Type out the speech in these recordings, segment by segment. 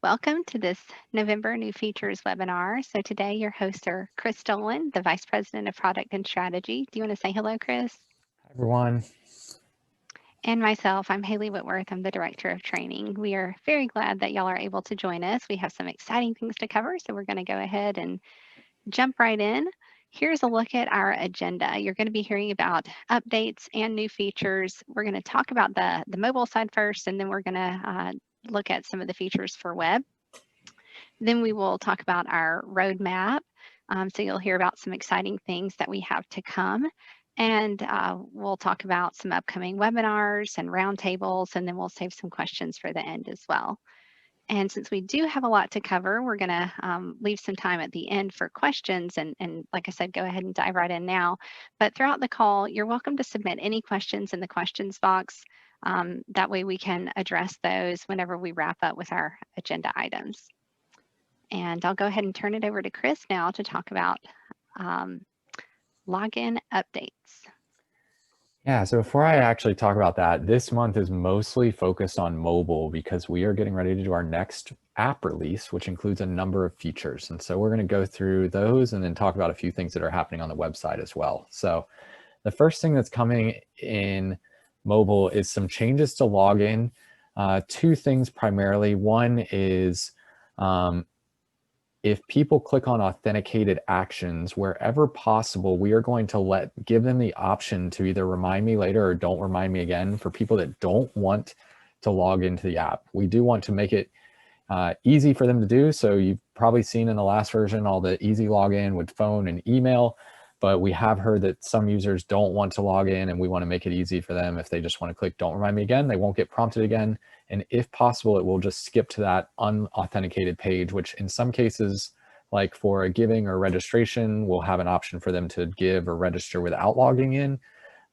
Welcome to this November New Features webinar. So today your hosts are Chris Dolan, the Vice President of Product and Strategy. Do you want to say hello, Chris? Hi, everyone. And myself, I'm Haley Whitworth. I'm the Director of Training. We are very glad that y'all are able to join us. We have some exciting things to cover, so we're going to go ahead and jump right in. Here's a look at our agenda. You're going to be hearing about updates and new features. We're going to talk about the mobile side first, and then we're going to look at some of the features for web. Then we will talk about our roadmap. So you'll hear about some exciting things that we have to come. And we'll talk about some upcoming webinars and roundtables, and then we'll save some questions for the end as well. And since we do have a lot to cover, we're going to leave some time at the end for questions. And like I said, go ahead and dive right in now. But throughout the call, you're welcome to submit any questions in the questions box. That way we can address those whenever we wrap up with our agenda items. And I'll go ahead and turn it over to Chris now to talk about login updates. Yeah, so before I actually talk about that, this month is mostly focused on mobile because we are getting ready to do our next app release, which includes a number of features. And so we're going to go through those and then talk about a few things that are happening on the website as well. So the first thing that's coming in mobile is some changes to login. Two things primarily. One is if people click on authenticated actions, wherever possible, we are going to give them the option to either remind me later or don't remind me again for people that don't want to log into the app. We do want to make it easy for them to do. So you've probably seen in the last version all the easy login with phone and email, but we have heard that some users don't want to log in, and we want to make it easy for them. If they just want to click don't remind me again, they won't get prompted again. And if possible, it will just skip to that unauthenticated page, which in some cases, like for a giving or registration, we'll have an option for them to give or register without logging in,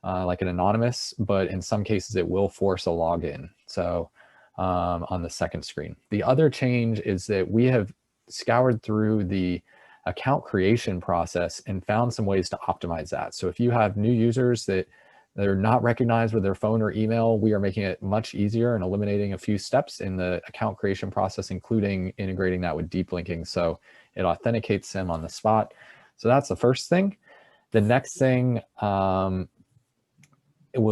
like an anonymous, but in some cases it will force a login. So on the second screen. The other change is that we have scoured through the account creation process and found some ways to optimize that. So if you have new users that they're not recognized with their phone or email, we are making it much easier and eliminating a few steps in the account creation process, including integrating that with deep linking. So it authenticates them on the spot. So that's the first thing. The next thing we'll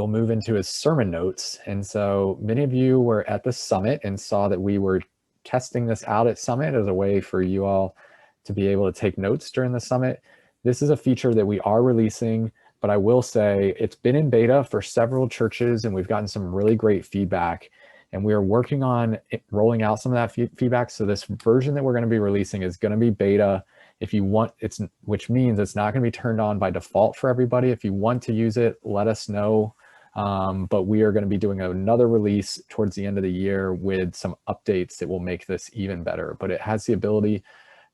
move into is sermon notes. And so many of you were at the summit and saw that we were testing this out at Summit as a way for you all to be able to take notes during the summit. This is a feature that we are releasing, but I will say it's been in beta for several churches and we've gotten some really great feedback, and we are working on rolling out some of that feedback. So this version that we're going to be releasing is going to be beta. If you want, which means it's not going to be turned on by default for everybody. If you want to use it, let us know. But we are going to be doing another release towards the end of the year with some updates that will make this even better. But it has the ability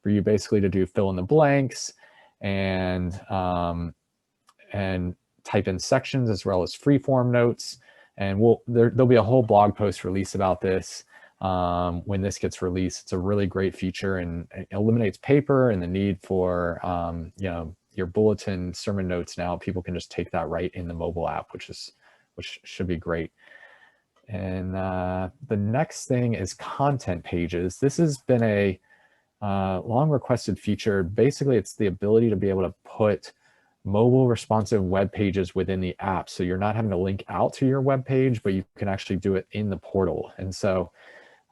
for you basically to do fill in the blanks and type in sections as well as free-form notes. And there'll be a whole blog post release about this when this gets released. It's a really great feature and it eliminates paper and the need for your bulletin sermon notes. Now people can just take that right in the mobile app, which should be great. And the next thing is content pages. This has been a long requested feature. Basically, it's the ability to be able to put mobile responsive web pages within the app. So you're not having to link out to your web page, but you can actually do it in the portal. And so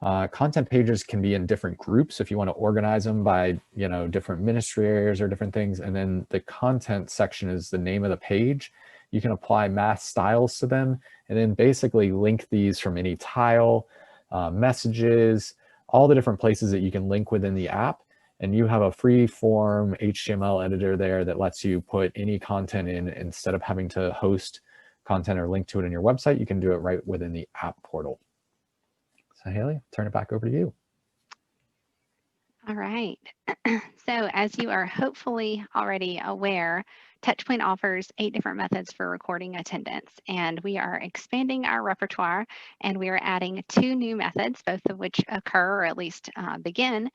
content pages can be in different groups if you want to organize them by different ministry areas or different things. And then the content section is the name of the page. You can apply math styles to them and then basically link these from any tile, messages, all the different places that you can link within the app. And you have a free form HTML editor there that lets you put any content in instead of having to host content or link to it in your website. You can do it right within the app portal. So Haley, I'll turn it back over to you. All right. So as you are hopefully already aware, Touchpoint offers 8 different methods for recording attendance, and we are expanding our repertoire, and we are adding 2 new methods, both of which occur or at least begin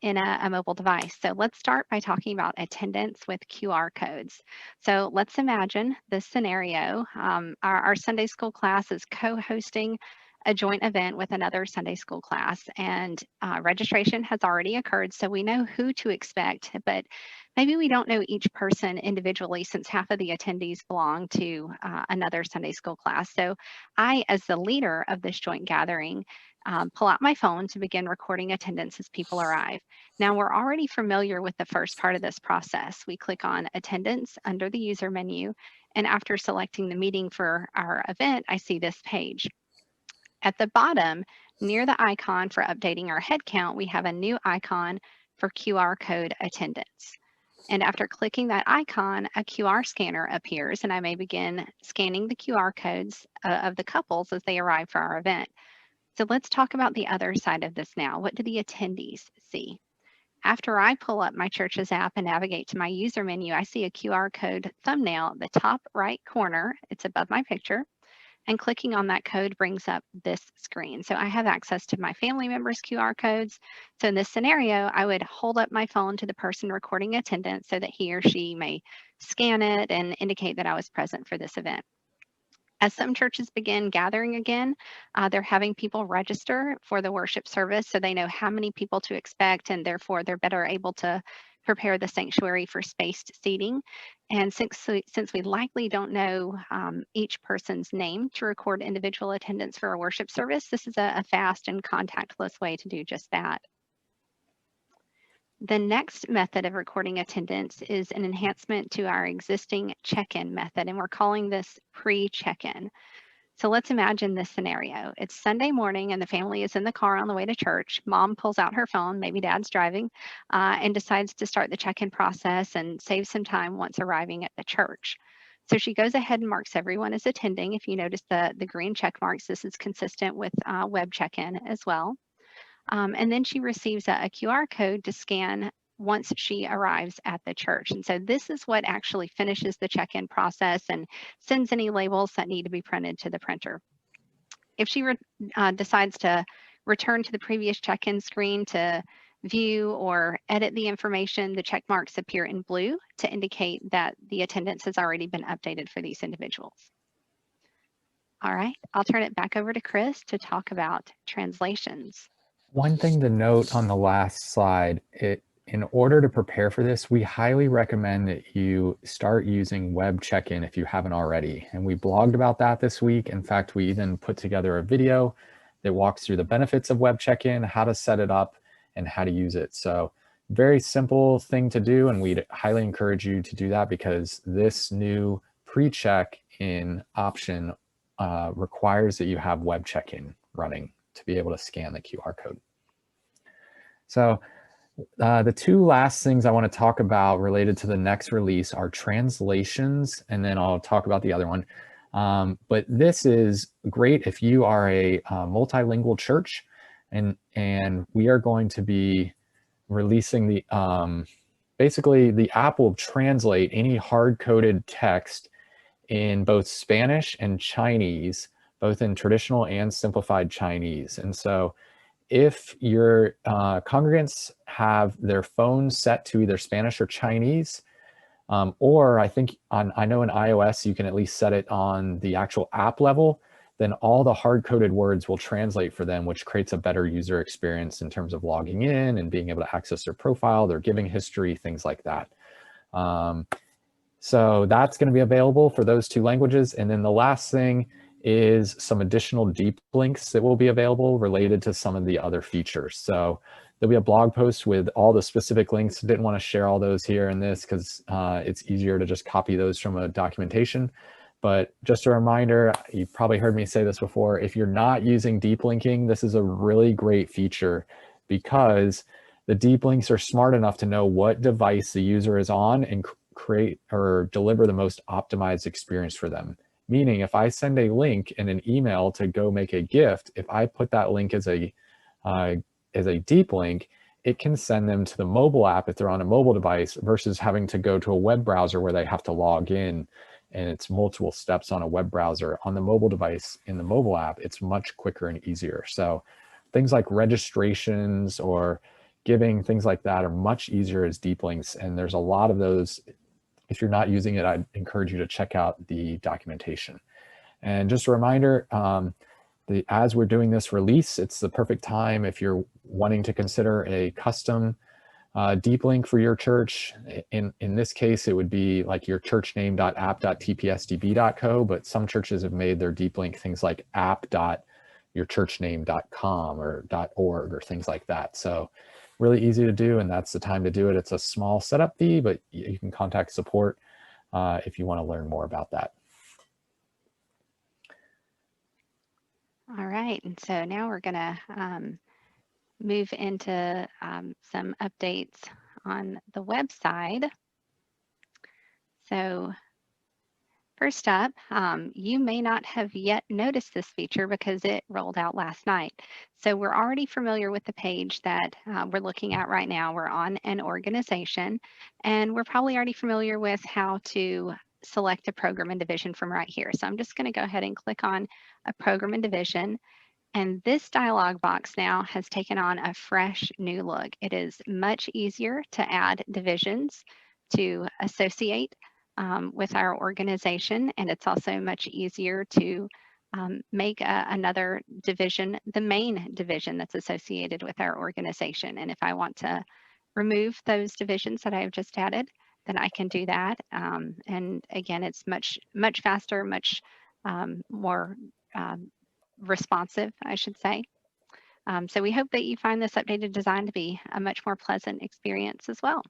in a mobile device. So let's start by talking about attendance with QR codes. So let's imagine this scenario. Our Sunday school class is co-hosting a joint event with another Sunday school class, and registration has already occurred, so we know who to expect, but maybe we don't know each person individually since half of the attendees belong to another Sunday school class. So I, as the leader of this joint gathering, pull out my phone to begin recording attendance as people arrive. Now, we're already familiar with the first part of this process. We click on attendance under the user menu, and after selecting the meeting for our event, I see this page. At the bottom, near the icon for updating our head count, we have a new icon for QR code attendance. And after clicking that icon, a QR scanner appears, and I may begin scanning the QR codes of the couples as they arrive for our event. So let's talk about the other side of this now. What do the attendees see? After I pull up my church's app and navigate to my user menu, I see a QR code thumbnail at the top right corner. It's above my picture. And clicking on that code brings up this screen. So I have access to my family members' QR codes. So in this scenario, I would hold up my phone to the person recording attendance so that he or she may scan it and indicate that I was present for this event. As some churches begin gathering again, they're having people register for the worship service so they know how many people to expect, and therefore they're better able to prepare the sanctuary for spaced seating. And since we likely don't know each person's name to record individual attendance for a worship service, this is a fast and contactless way to do just that. The next method of recording attendance is an enhancement to our existing check-in method, and we're calling this pre-check-in. So let's imagine this scenario. It's Sunday morning and the family is in the car on the way to church. Mom pulls out her phone, maybe dad's driving, and decides to start the check-in process and save some time once arriving at the church. So she goes ahead and marks everyone as attending. If you notice the green check marks, this is consistent with web check-in as well. And then she receives a QR code to scan once she arrives at the church. And so this is what actually finishes the check-in process and sends any labels that need to be printed to the printer. If she decides to return to the previous check-in screen to view or edit the information, the check marks appear in blue to indicate that the attendance has already been updated for these individuals. All right, I'll turn it back over to Chris to talk about translations. One thing to note on the last slide, in order to prepare for this, we highly recommend that you start using web check-in if you haven't already. And we blogged about that this week. In fact, we even put together a video that walks through the benefits of web check-in, how to set it up, and how to use it. So very simple thing to do, and we'd highly encourage you to do that because this new pre-check-in option requires that you have web check-in running to be able to scan the QR code. So the two last things I want to talk about related to the next release are translations, and then I'll talk about the other one. But this is great if you are a multilingual church, and we are going to be releasing the basically the app will translate any hard-coded text in both Spanish and Chinese, both in traditional and simplified Chinese. And so if your congregants have their phones set to either Spanish or Chinese, or I know in iOS, you can at least set it on the actual app level, then all the hard-coded words will translate for them, which creates a better user experience in terms of logging in and being able to access their profile, their giving history, things like that. So that's going to be available for those two languages. And then the last thing is some additional deep links that will be available related to some of the other features. So there'll be a blog post with all the specific links. Didn't want to share all those here in this because it's easier to just copy those from a documentation. But just a reminder, you probably heard me say this before, if you're not using deep linking, this is a really great feature because the deep links are smart enough to know what device the user is on and create or deliver the most optimized experience for them. Meaning if I send a link in an email to go make a gift, if I put that link as a deep link, it can send them to the mobile app if they're on a mobile device versus having to go to a web browser where they have to log in and it's multiple steps on a web browser. On the mobile device in the mobile app, it's much quicker and easier. So things like registrations or giving, things like that are much easier as Deeplinks. And there's a lot of those. If you're not using it, I'd encourage you to check out the documentation. And just a reminder, as we're doing this release, it's the perfect time if you're wanting to consider a custom deep link for your church. In this case, it would be like your churchname.app.tpsdb.co, but some churches have made their deep link things like app.yourchurchname.com or .org or things like that. So really easy to do, and that's the time to do it. It's a small setup fee, but you can contact support if you want to learn more about that. All right, and so now we're going to move into some updates on the website. So first up, you may not have yet noticed this feature because it rolled out last night. So we're already familiar with the page that we're looking at right now. We're on an organization, and we're probably already familiar with how to select a program and division from right here. So I'm just going to go ahead and click on a program and division. And this dialog box now has taken on a fresh new look. It is much easier to add divisions to associate with our organization, and it's also much easier to make another division the main division that's associated with our organization. And if I want to remove those divisions that I've just added, then I can do that. And again, it's much faster, much more responsive, I should say. So we hope that you find this updated design to be a much more pleasant experience as well.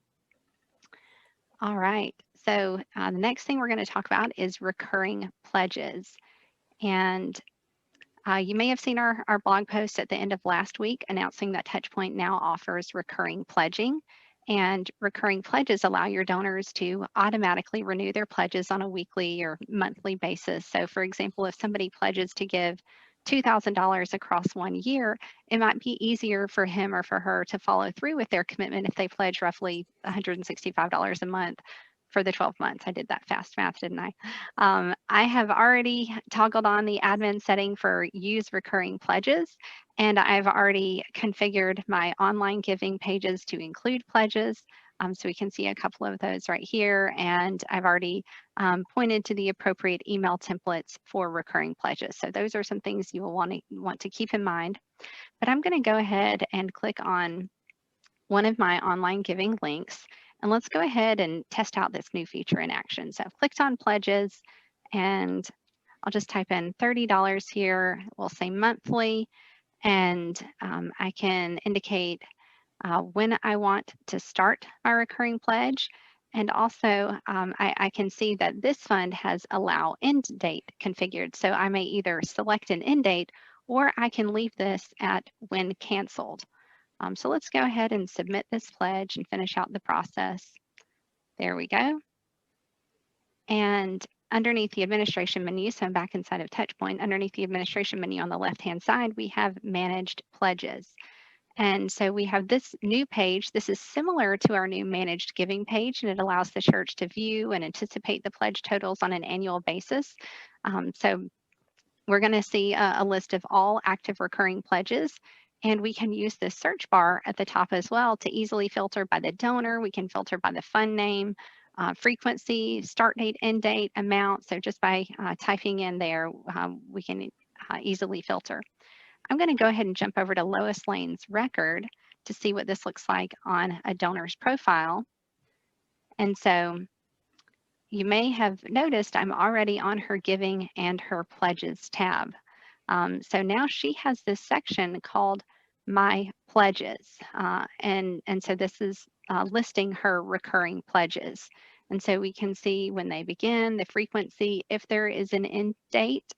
All right, so the next thing we're going to talk about is recurring pledges. And you may have seen our blog post at the end of last week announcing that Touchpoint now offers recurring pledging. And recurring pledges allow your donors to automatically renew their pledges on a weekly or monthly basis. So for example, if somebody pledges to give $2,000 across 1 year, it might be easier for him or for her to follow through with their commitment if they pledge roughly $165 a month for the 12 months. I did that fast math, didn't I? I have already toggled on the admin setting for use recurring pledges, and I've already configured my online giving pages to include pledges. So we can see a couple of those right here, and I've already pointed to the appropriate email templates for recurring pledges. So those are some things you will want to keep in mind. But I'm going to go ahead and click on one of my online giving links, and let's go ahead and test out this new feature in action. So I've clicked on pledges, and I'll just type in $30 here. We'll say monthly, and I can indicate when I want to start my recurring pledge. And also I can see that this fund has allow end date configured. So I may either select an end date, or I can leave this at when canceled. So let's go ahead and submit this pledge and finish out the process. There we go. And underneath the administration menu, so I'm back inside of Touchpoint, underneath the administration menu on the left-hand side, we have managed pledges. And so we have this new page. This is similar to our new managed giving page, and it allows the church to view and anticipate the pledge totals on an annual basis. So we're going to see a list of all active recurring pledges, and we can use this search bar at the top as well to easily filter by the donor. We can filter by the fund name, frequency, start date, end date, amount. So just by typing in there, we can easily filter. I'm going to go ahead and jump over to Lois Lane's record to see what this looks like on a donor's profile. And so you may have noticed I'm already on her giving and her pledges tab. So now she has this section called My Pledges. And so this is listing her recurring pledges. And so we can see when they begin, the frequency, if there is an end date,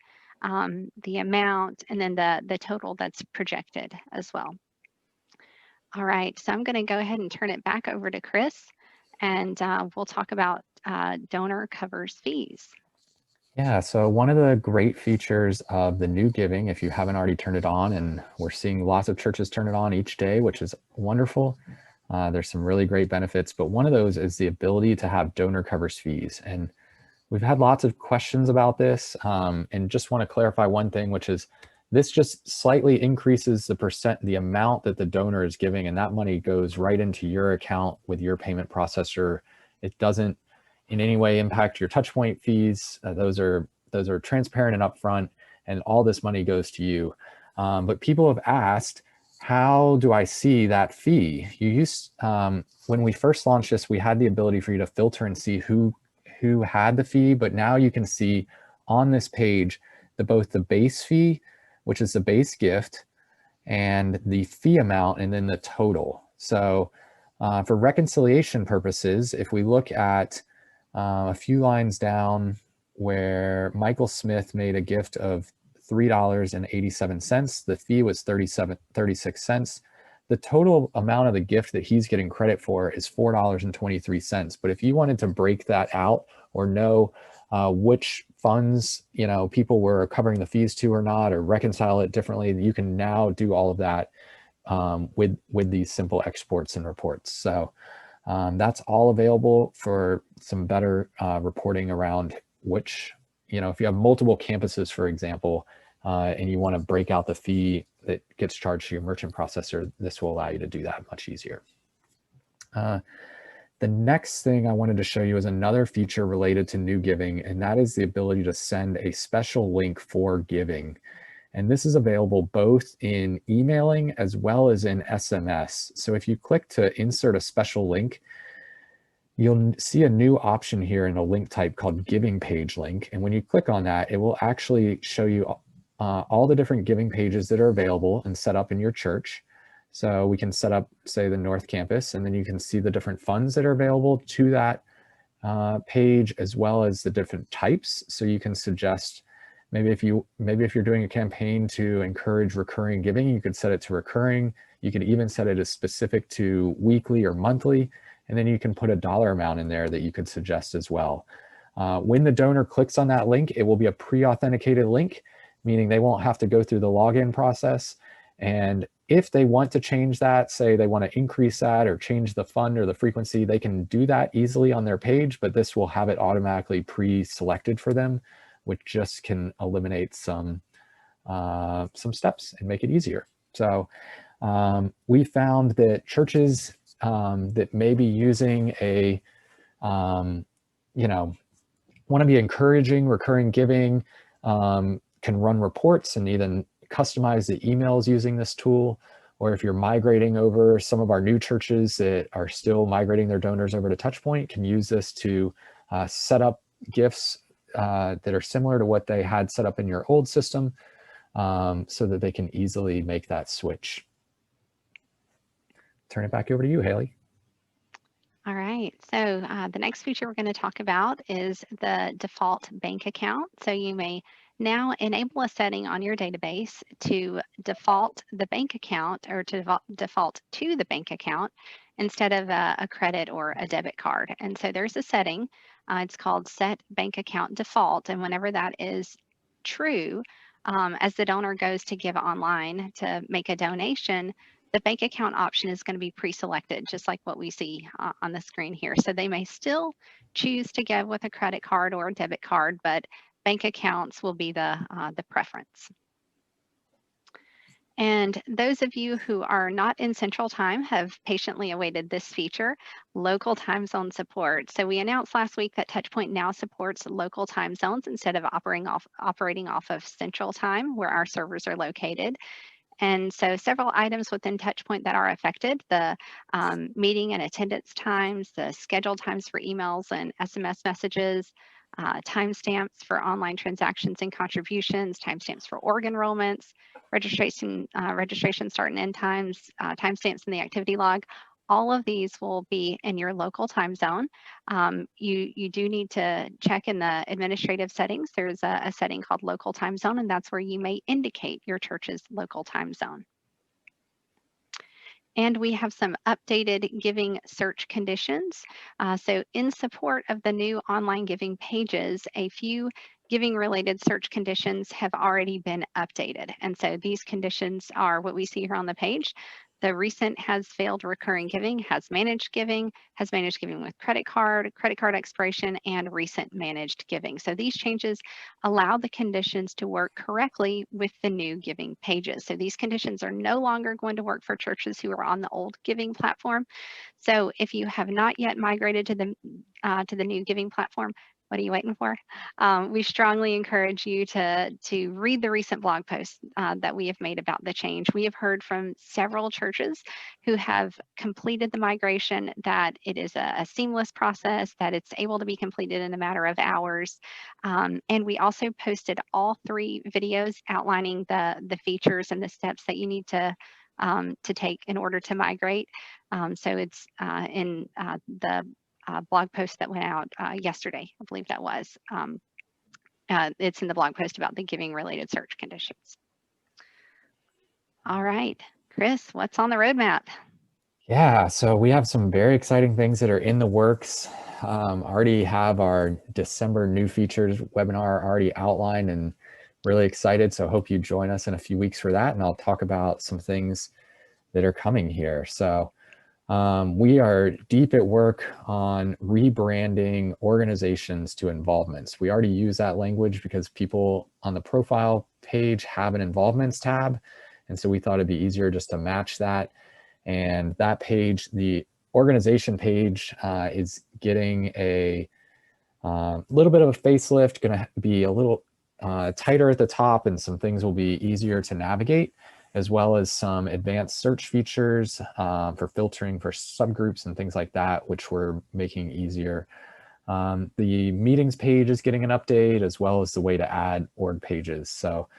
the amount, and then the total that's projected as well. All right, so I'm going to go ahead and turn it back over to Chris, and we'll talk about donor covers fees. Yeah, so one of the great features of the new giving, if you haven't already turned it on, and we're seeing lots of churches turn it on each day, which is wonderful. There's some really great benefits, but one of those is the ability to have donor covers fees. And we've had lots of questions about this, and just want to clarify one thing, which is This just slightly increases the amount that the donor is giving, and that money goes right into your account with your payment processor. It doesn't in any way impact your touchpoint fees. Those are transparent and upfront, and all this money goes to you. But people have asked, how do I see that fee? When we first launched this, we had the ability for you to filter and see who had the fee, but now you can see on this page both the base fee, which is the base gift, and the fee amount, and then the total. So for reconciliation purposes, if we look at a few lines down where Michael Smith made a gift of $3.87, the fee was 36 cents. The total amount of the gift that he's getting credit for is $4.23. But if you wanted to break that out or know which funds people were covering the fees to or not, or reconcile it differently, you can now do all of that with these simple exports and reports. So that's all available for some better reporting around which, if you have multiple campuses, for example, and you want to break out the fee that gets charged to your merchant processor, this will allow you to do that much easier. The next thing I wanted to show you is another feature related to new giving, and that is the ability to send a special link for giving. And this is available both in emailing as well as in SMS. So if you click to insert a special link, you'll see a new option here in a link type called Giving Page Link. And when you click on that, it will actually show you all the different giving pages that are available and set up in your church. So we can set up, say, the North Campus, and then you can see the different funds that are available to that page, as well as the different types. So you can suggest, maybe if you're doing a campaign to encourage recurring giving, you could set it to recurring. You could even set it as specific to weekly or monthly, and then you can put a dollar amount in there that you could suggest as well. When the donor clicks on that link, it will be a pre-authenticated link, meaning they won't have to go through the login process. And if they want to change that, say they want to increase that or change the fund or the frequency, they can do that easily on their page, but this will have it automatically pre-selected for them, which just can eliminate some steps and make it easier. So we found that churches that may be using want to be encouraging recurring giving, can run reports and even customize the emails using this tool. Or if you're migrating over, some of our new churches that are still migrating their donors over to Touchpoint can use this to set up gifts that are similar to what they had set up in your old system, so that they can easily make that switch. Turn it back over to you, Haley. All right, so the next feature we're going to talk about is the default bank account. So you may now enable a setting on your database to default the bank account, or to default to the bank account instead of a credit or a debit card. And so there's a setting, it's called Set Bank Account Default. And whenever that is true, as the donor goes to give online to make a donation, the bank account option is going to be pre-selected, just like what we see on the screen here. So they may still choose to give with a credit card or a debit card, but bank accounts will be the preference. And those of you who are not in Central Time have patiently awaited this feature, local time zone support. So we announced last week that Touchpoint now supports local time zones instead of operating off of Central Time, where our servers are located. And so several items within Touchpoint that are affected: the meeting and attendance times, the scheduled times for emails and SMS messages, timestamps for online transactions and contributions, timestamps for org enrollments, registration start and end times, timestamps in the activity log. All of these will be in your local time zone. You do need to check in the administrative settings. There's a setting called local time zone, and that's where you may indicate your church's local time zone. And we have some updated giving search conditions. So in support of the new online giving pages, a few giving related search conditions have already been updated. And so these conditions are what we see here on the page. The recent has failed recurring giving, has managed giving with credit card expiration, and recent managed giving. So these changes allow the conditions to work correctly with the new giving pages. So these conditions are no longer going to work for churches who are on the old giving platform. So if you have not yet migrated to the new giving platform, what are you waiting for? We strongly encourage you to read the recent blog posts that we have made about the change. We have heard from several churches who have completed the migration, that it is a seamless process, that it's able to be completed in a matter of hours. And we also posted all 3 videos outlining the features and the steps that you need to take in order to migrate. So it's in the blog post that went out yesterday, I believe that was. It's in the blog post about the giving related search conditions. All right, Chris, what's on the roadmap? Yeah, so we have some very exciting things that are in the works. Already have our December new features webinar already outlined and really excited. So hope you join us in a few weeks for that. And I'll talk about some things that are coming here. So we are deep at work on rebranding organizations to involvements. We already use that language because people on the profile page have an involvements tab. And so we thought it'd be easier just to match that. And that page, the organization page, is getting a little bit of a facelift, going to be a little tighter at the top, and some things will be easier to navigate, as well as some advanced search features for filtering for subgroups and things like that, which we're making easier. The meetings page is getting an update, as well as the way to add org pages. So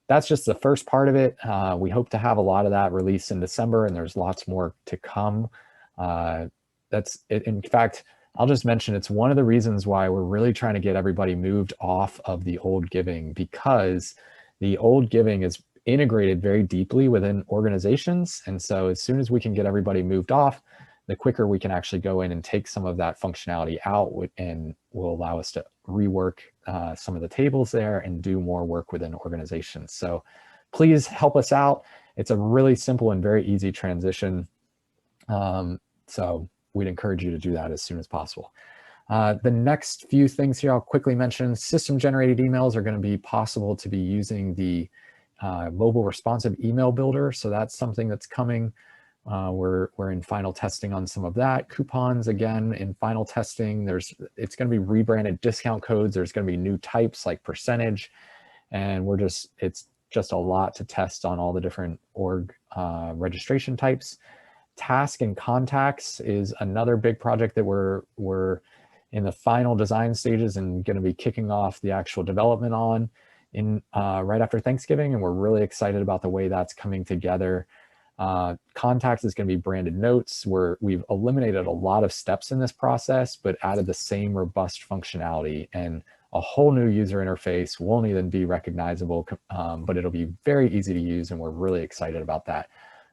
that's just the first part of it. We hope to have a lot of that released in December, and there's lots more to come. That's it. In fact, I'll just mention it's one of the reasons why we're really trying to get everybody moved off of the old giving, because the old giving is integrated very deeply within organizations. And so as soon as we can get everybody moved off, the quicker we can actually go in and take some of that functionality out, and will allow us to rework some of the tables there and do more work within organizations. So please help us out. It's a really simple and very easy transition. So we'd encourage you to do that as soon as possible. The next few things here I'll quickly mention. System generated emails are going to be possible to be using the mobile responsive email builder. So that's something that's coming. We're in final testing on some of that. Coupons, again, in final testing. It's going to be rebranded discount codes. There's going to be new types like percentage, and it's just a lot to test on all the different org registration types. Task and contacts is another big project that we're in the final design stages and going to be kicking off the actual development on right after Thanksgiving, and we're really excited about the way that's coming together. Contacts is going to be branded notes, where we've eliminated a lot of steps in this process, but added the same robust functionality and a whole new user interface. Won't even be recognizable, but it'll be very easy to use, and we're really excited about that.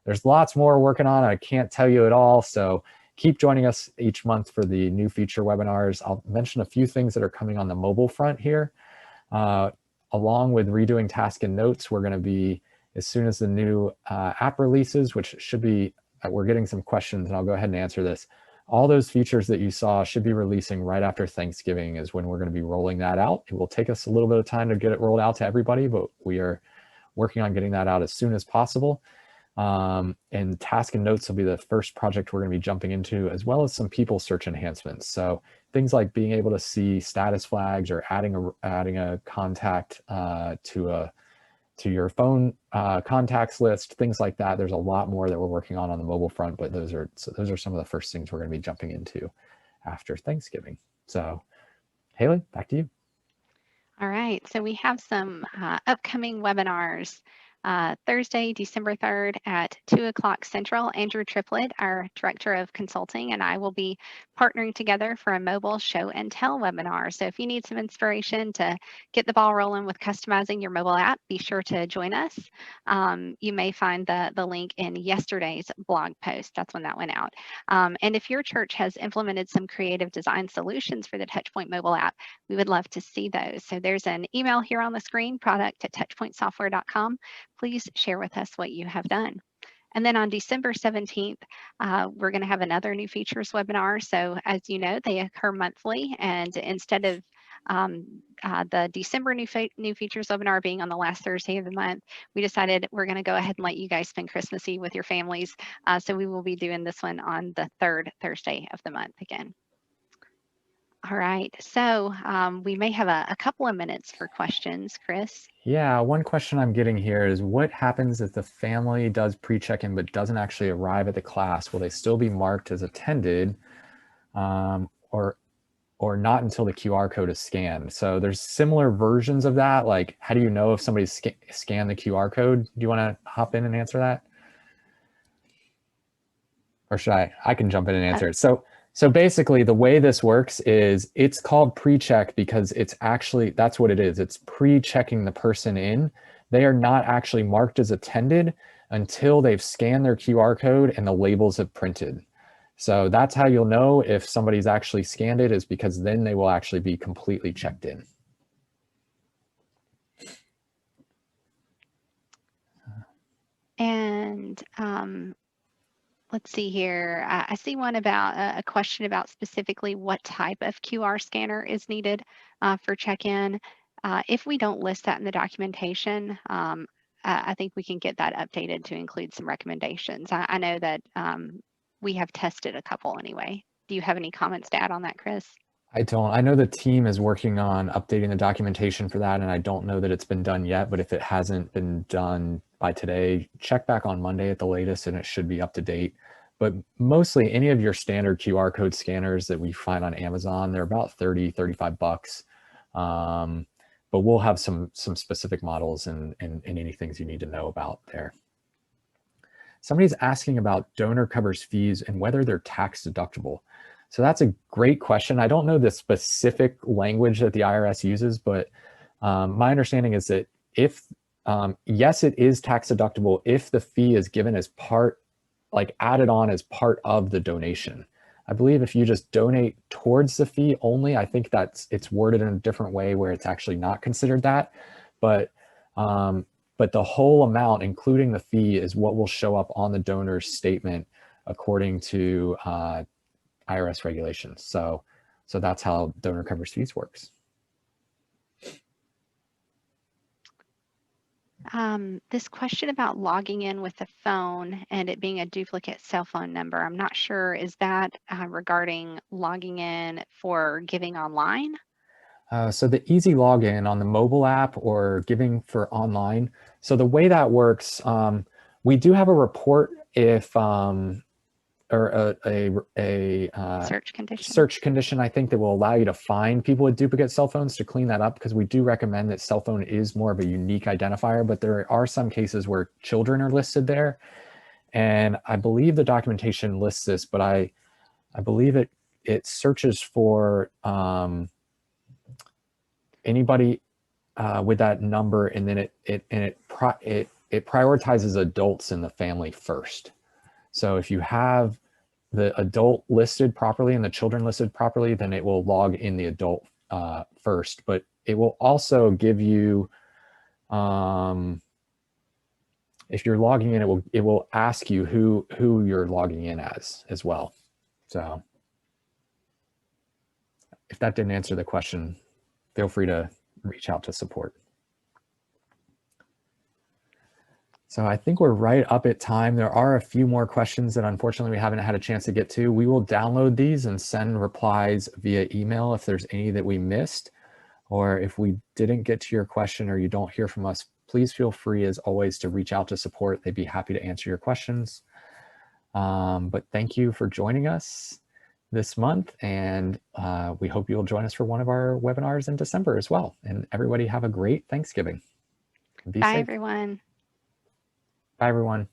There's lots more working on. I can't tell you it all, so keep joining us each month for the new feature webinars. I'll mention a few things that are coming on the mobile front here. Along with redoing task and notes, we're going to be, as soon as the new app releases, which should be, we're getting some questions, and I'll go ahead and answer this. All those features that you saw should be releasing right after Thanksgiving is when we're going to be rolling that out. It will take us a little bit of time to get it rolled out to everybody, but we are working on getting that out as soon as possible. And task and notes will be the first project we're going to be jumping into, as well as some people search enhancements. So things like being able to see status flags, or adding a contact to your phone contacts list, things like that. There's a lot more that we're working on the mobile front, but those are some of the first things we're going to be jumping into after Thanksgiving. So Haley, back to you. All right, so we have some upcoming webinars. Thursday, December 3rd at 2 o'clock Central. Andrew Triplett, our Director of Consulting, and I will be partnering together for a mobile show and tell webinar. So if you need some inspiration to get the ball rolling with customizing your mobile app, be sure to join us. You may find the link in yesterday's blog post. That's when that went out. And if your church has implemented some creative design solutions for the Touchpoint mobile app, we would love to see those. So there's an email here on the screen, product@touchpointsoftware.com. Please share with us what you have done. And then on December 17th, we're going to have another new features webinar. So as you know, they occur monthly, and instead of the December new features webinar being on the last Thursday of the month, we decided we're going to go ahead and let you guys spend Christmas Eve with your families. So we will be doing this one on the third Thursday of the month again. All right, so we may have a couple of minutes for questions, Chris. Yeah, one question I'm getting here is what happens if the family does pre-check-in but doesn't actually arrive at the class? Will they still be marked as attended or not until the QR code is scanned? So there's similar versions of that. Like, how do you know if somebody's scanned the QR code? Do you want to hop in and answer that? Or should I? I can jump in and answer it. So basically the way this works is it's called pre-check because it's actually, that's what it is. It's pre-checking the person in. They are not actually marked as attended until they've scanned their QR code and the labels have printed. So that's how you'll know if somebody's actually scanned it, is because then they will actually be completely checked in. And let's see here. I see one about a question about specifically what type of QR scanner is needed for check-in. If we don't list that in the documentation, I think we can get that updated to include some recommendations. I know that we have tested a couple anyway. Do you have any comments to add on that, Chris? I don't. I know the team is working on updating the documentation for that, and I don't know that it's been done yet, but if it hasn't been done by today, check back on Monday at the latest and it should be up to date. But mostly any of your standard QR code scanners that we find on Amazon, they're about 30, 35 bucks. But we'll have some specific models and any things you need to know about there. Somebody's asking about donor covers fees and whether they're tax deductible. So that's a great question. I don't know the specific language that the IRS uses, but my understanding is that if, yes, it is tax deductible if the fee is given as part, like added on as part of the donation. I believe if you just donate towards the fee only, I think it's worded in a different way where it's actually not considered that. But the whole amount, including the fee, is what will show up on the donor's statement according to IRS regulations. So that's how donor covers fees works. This question about logging in with the phone and it being a duplicate cell phone number, I'm not sure, is that regarding logging in for giving online? So the easy login on the mobile app or giving for online. So the way that works, we do have a report if or a search condition, I think, that will allow you to find people with duplicate cell phones to clean that up, because we do recommend that cell phone is more of a unique identifier, but there are some cases where children are listed there. And I believe the documentation lists this, but I believe it searches for anybody with that number, and then it prioritizes adults in the family first. So if you have the adult listed properly and the children listed properly, then it will log in the adult first. But it will also give you, if you're logging in, it will ask you who you're logging in as well. So if that didn't answer the question, feel free to reach out to support. So I think we're right up at time. There are a few more questions that unfortunately we haven't had a chance to get to. We will download these and send replies via email if there's any that we missed, or if we didn't get to your question or you don't hear from us, please feel free as always to reach out to support. They'd be happy to answer your questions. But thank you for joining us this month, and we hope you'll join us for one of our webinars in December as well. And everybody have a great Thanksgiving. Be Bye, safe. everyone. Bye, everyone.